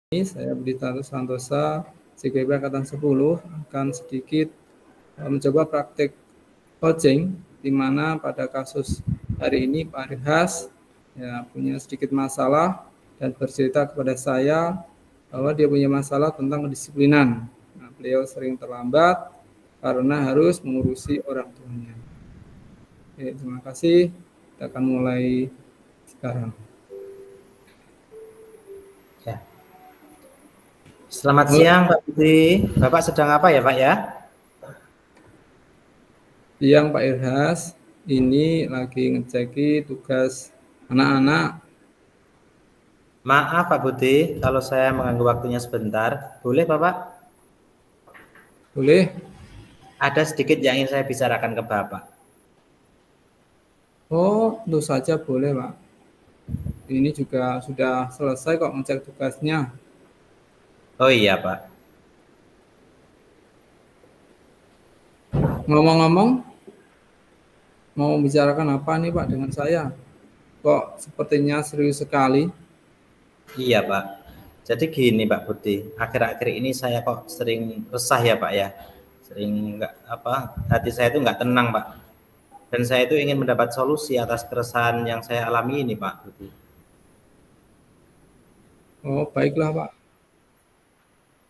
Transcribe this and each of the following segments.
Saya Budi Santosa, CGP Angkatan 10 akan sedikit mencoba praktek coaching, di mana pada kasus hari ini Pak Rihas ya, punya sedikit masalah dan bercerita kepada saya bahwa dia punya masalah tentang kedisiplinan. Nah, beliau sering terlambat karena harus mengurusi orang tuanya. Oke, terima kasih. Kita akan mulai sekarang. Ya. Selamat siang Pak Budi. Bapak sedang apa ya Pak ya? Siang Pak Irhas, ini lagi ngeceki tugas anak-anak. Maaf Pak Budi, kalau saya mengganggu waktunya sebentar. Boleh Bapak? Boleh? Ada sedikit yang ingin saya bicarakan ke Bapak. Oh, tentu saja boleh Pak. Ini juga sudah selesai kok ngecek tugasnya. Oh iya Pak. Ngomong-ngomong, mau membicarakan apa nih Pak dengan saya? Kok sepertinya serius sekali? Iya Pak. Jadi gini Pak Budi, akhir-akhir ini saya kok sering resah ya Pak ya. Sering hati saya itu nggak tenang Pak. Dan saya itu ingin mendapat solusi atas keresahan yang saya alami ini Pak Budi. Oh, baiklah Pak.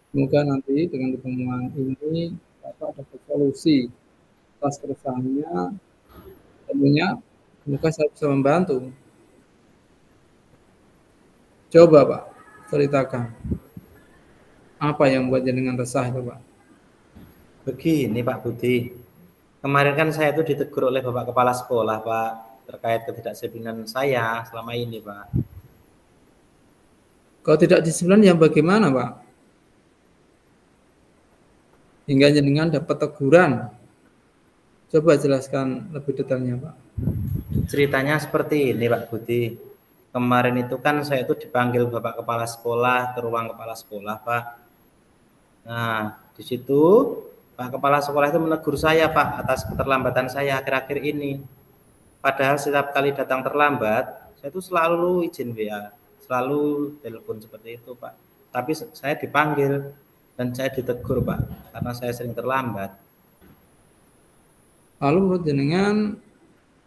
Semoga nanti dengan pertemuan ini Bapak dapat solusi atas keresahannya. Tentunya, semoga saya bisa membantu. Coba Pak, ceritakan. Apa yang membuat jenengan resah itu Pak? Begini Pak Budi, kemarin kan saya itu ditegur oleh Bapak Kepala Sekolah Pak, terkait ketidakdisiplinan saya selama ini Pak. Kalau tidak disiplin yang bagaimana Pak? Hingga jenengan dapat teguran. Coba jelaskan lebih detailnya Pak. Ceritanya seperti ini Pak Budi. Kemarin itu kan saya itu dipanggil Bapak Kepala Sekolah ke ruang Kepala Sekolah Pak. Nah di situ Pak Kepala Sekolah itu menegur saya Pak atas keterlambatan saya akhir-akhir ini. Padahal setiap kali datang terlambat, saya itu selalu izin WA, selalu telepon seperti itu Pak. Tapi saya dipanggil dan saya ditegur Pak, karena saya sering terlambat. Lalu menurut jenengan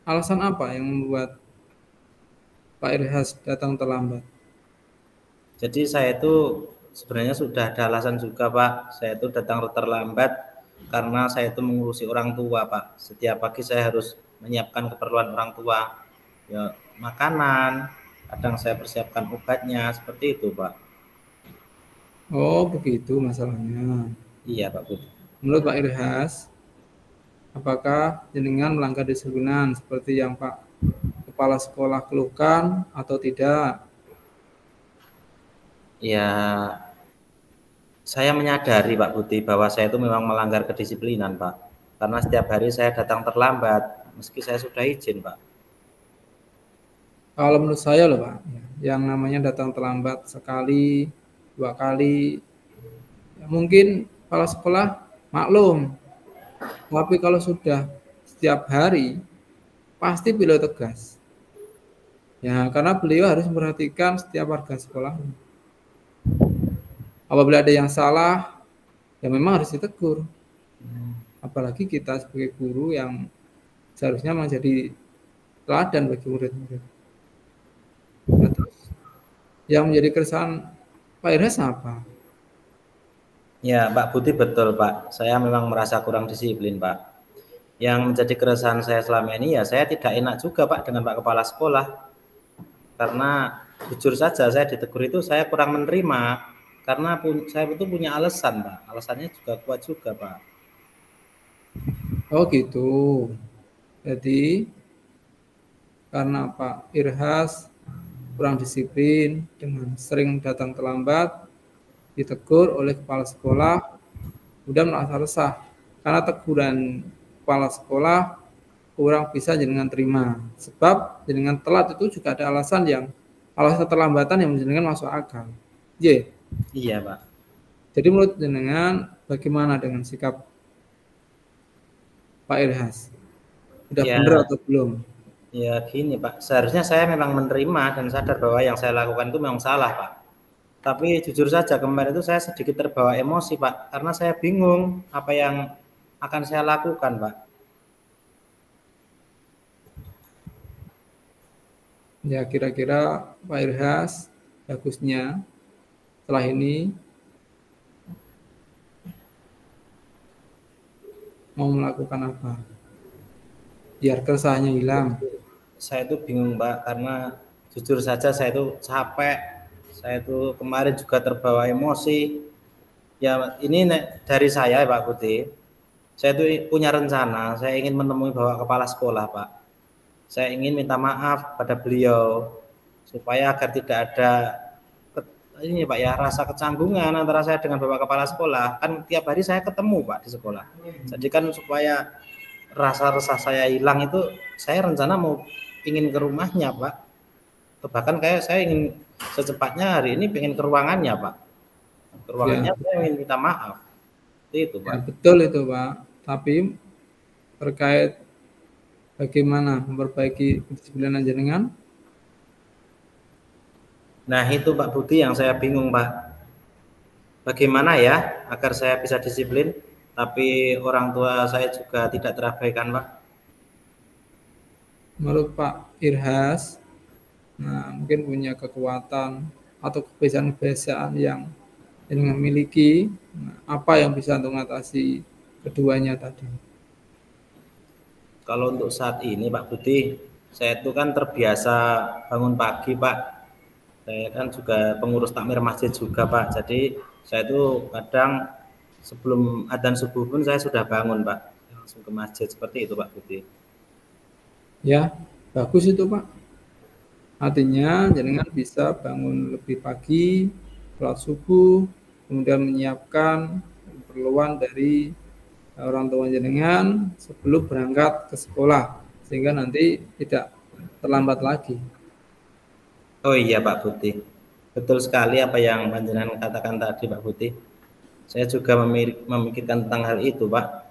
alasan apa yang membuat Pak Irhas datang terlambat? Jadi saya itu sebenarnya sudah ada alasan juga Pak. Saya itu datang terlambat karena saya itu mengurusi orang tua Pak. Setiap pagi saya harus menyiapkan keperluan orang tua. Ya, makanan, kadang saya persiapkan obatnya, seperti itu Pak. Oh begitu masalahnya. Iya Pak Budi. Menurut Pak Irhas, apakah jenengan melanggar disiplinan seperti yang Pak Kepala Sekolah keluhkan atau tidak? Ya, saya menyadari Pak Budi bahwa saya itu memang melanggar kedisiplinan Pak. Karena setiap hari saya datang terlambat, meski saya sudah izin Pak. Kalau menurut saya loh Pak, yang namanya datang terlambat sekali, 2 kali, ya mungkin kepala sekolah maklum. Tapi kalau sudah setiap hari, pasti beliau tegas. Ya, karena beliau harus memperhatikan setiap warga sekolah. Apabila ada yang salah, ya memang harus ditegur. Apalagi kita sebagai guru yang seharusnya menjadi teladan bagi murid-murid. Nah, terus yang menjadi keresahan Pak Irhas apa? Ya Pak Budi betul Pak, saya memang merasa kurang disiplin Pak. Yang menjadi keresahan saya selama ini ya saya tidak enak juga Pak dengan Pak Kepala Sekolah. Karena jujur saja saya ditegur itu saya kurang menerima. Karena saya itu punya alasan Pak, alasannya juga kuat juga Pak. Oh gitu. Jadi karena Pak Irhas kurang disiplin dengan sering datang terlambat, ditegur oleh kepala sekolah, kemudian merasa resah karena teguran kepala sekolah kurang bisa jenengan terima. Sebab jenengan telat itu juga ada alasan keterlambatan yang jenengan masuk akal. Iya Pak. Jadi menurut jenengan bagaimana dengan sikap Pak Irhas? Sudah Ya, benar atau belum? ya gini Pak, seharusnya saya memang menerima dan sadar bahwa yang saya lakukan itu memang salah Pak. Tapi jujur saja kemarin itu saya sedikit terbawa emosi, Pak, karena saya bingung apa yang akan saya lakukan, Pak. Ya, kira-kira Pak Irhas bagusnya setelah ini mau melakukan apa? Biar keresahnya hilang. Saya itu bingung, Pak, karena jujur saja saya itu capek. Saya itu kemarin juga terbawa emosi. Ya, ini dari saya, Pak Putih. Saya itu punya rencana, saya ingin menemui Bapak Kepala Sekolah, Pak. Saya ingin minta maaf pada beliau supaya agar tidak ada ini Pak ya, rasa kecanggungan antara saya dengan Bapak Kepala Sekolah. Kan tiap hari saya ketemu Pak di sekolah. Jadi kan supaya rasa resah saya hilang itu, saya rencana mau ingin ke rumahnya Pak. Bahkan kayak saya ingin secepatnya hari ini pengen ke ruangannya Pak. Ke ruangannya Ya, saya ingin minta maaf. Itu ya Pak. betul itu Pak. Tapi terkait bagaimana memperbaiki kedisiplinan jenengan, Nah itu Pak Budi yang saya bingung Pak. Bagaimana ya agar saya bisa disiplin, tapi orang tua saya juga tidak terabaikan Pak. menurut Pak Irhas, nah mungkin punya kekuatan atau kebiasaan-kebiasaan yang jenengan miliki, nah, apa yang bisa untuk mengatasi keduanya tadi? Kalau untuk saat ini Pak Budi, saya itu kan terbiasa bangun pagi Pak. Saya kan juga pengurus takmir masjid juga Pak. Jadi saya itu kadang sebelum adzan subuh pun saya sudah bangun Pak. Langsung ke masjid seperti itu Pak Budi. Ya, bagus itu Pak. Artinya jenengan bisa bangun lebih pagi, sholat subuh, kemudian menyiapkan keperluan dari orang tua jenengan sebelum berangkat ke sekolah, sehingga nanti tidak terlambat lagi. Oh iya Pak Budi. Betul sekali apa yang panjenengan katakan tadi Pak Budi. Saya juga memikirkan tentang hal itu Pak.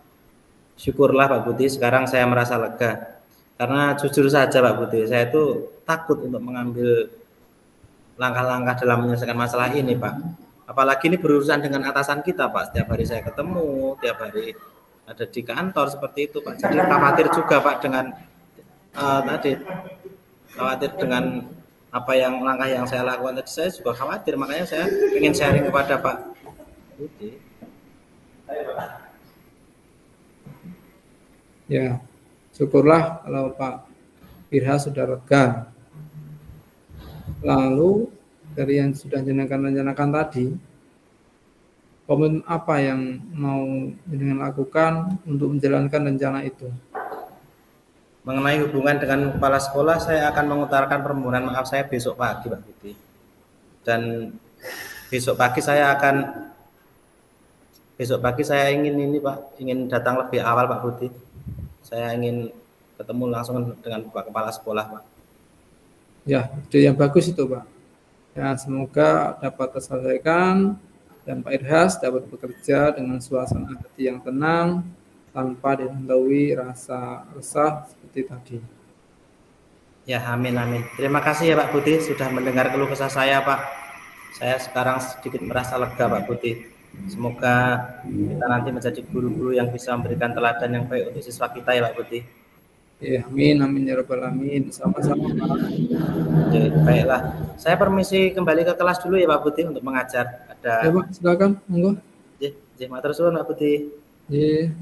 Syukurlah Pak Budi, sekarang saya merasa lega. Karena jujur saja Pak Budi, saya itu takut untuk mengambil langkah-langkah dalam menyelesaikan masalah ini Pak. Apalagi ini berurusan dengan atasan kita Pak. Setiap hari saya ketemu, tiap hari ada di kantor seperti itu Pak. Jadi khawatir juga Pak dengan tadi, khawatir dengan apa yang langkah yang saya lakukan tadi, saya juga khawatir, makanya saya ingin sharing kepada Pak Budi. Ya, syukurlah kalau Pak Irhas sudah lega. Lalu dari yang sudah jenengan rencanakan tadi, komitmen apa yang mau jenengan lakukan untuk menjalankan rencana itu? Mengenai hubungan dengan kepala sekolah, saya akan mengutarakan permohonan maaf saya besok pagi Pak Budi. Dan besok pagi saya ingin ini Pak, ingin datang lebih awal Pak Budi. Saya ingin ketemu langsung dengan Pak Kepala Sekolah Pak. Ya, ide yang bagus itu Pak. Ya, semoga dapat terselesaikan dan Pak Irhas dapat bekerja dengan suasana hati yang tenang tanpa dihantui rasa resah seperti tadi. Ya, amin amin. Terima kasih ya Pak Budi sudah mendengar keluh kesah saya Pak. Saya sekarang sedikit merasa lega Pak Budi. Semoga kita nanti menjadi guru-guru yang bisa memberikan teladan yang baik untuk siswa kita ya Pak Budi. Ya, amin, amin ya rabbal alamin. Sama-sama Pak. Oke, baiklah. Saya permisi kembali ke kelas dulu ya Pak Budi untuk mengajar. Ya Pak, silakan, monggo. Matur suwun Pak Budi. Ya.